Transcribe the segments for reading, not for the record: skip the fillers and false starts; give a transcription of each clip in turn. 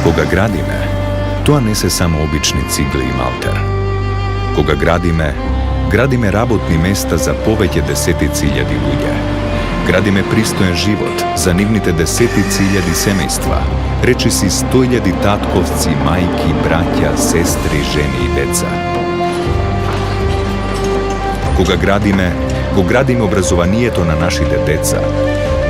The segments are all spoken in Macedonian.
Кога градиме, тоа не се само обични цигли и малтер. Кога градиме работни места за повеќе десетици илјади луѓе. Градиме пристоен живот за нивните десетици илјади семејства, речиси 100.000 татковци, мајки, браќа, сестри, жени и деца. Кога градиме образованието на нашите деца,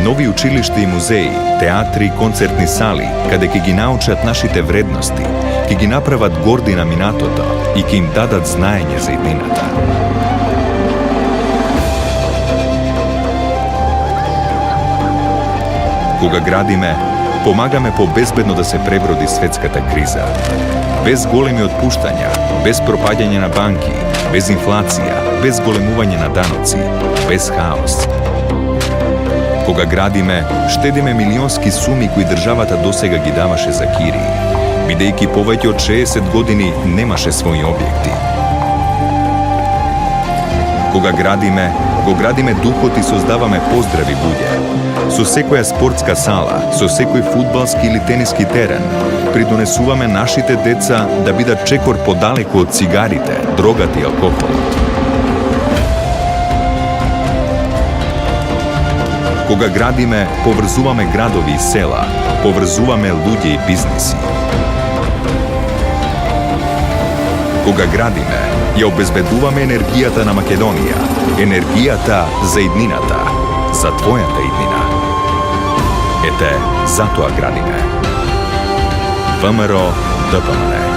нови училишта и музеи, театри и концертни сали, каде ќе ги научат нашите вредности, ќе ги направат горди на минатото и ќе им дадат знаење за иднината. Кога градиме, помагаме побезбедно да се преброди светската криза. Без големи отпуштања, без пропаѓање на банки, без инфлација, без големување на даноци, без хаос. Кога градиме, штедиме милионски суми кои државата досега ги даваше за кирии, бидејќи повеќе од 60 години немаше своји објекти. Кога го градиме духот и создаваме поздрави луѓе. Со секоја спортска сала, со секој фудбалски или тениски терен, придонесуваме нашите деца да бидат чекор подалеку од цигарите, дрогата и алкохолот. Кога градиме, поврзуваме градови и села, поврзуваме луѓе и бизниси. Кога градиме, ја обезбедуваме енергијата на Македонија, енергијата за иднината, за твојата иднина. Ете, затоа градиме. ВМРО ДПМН.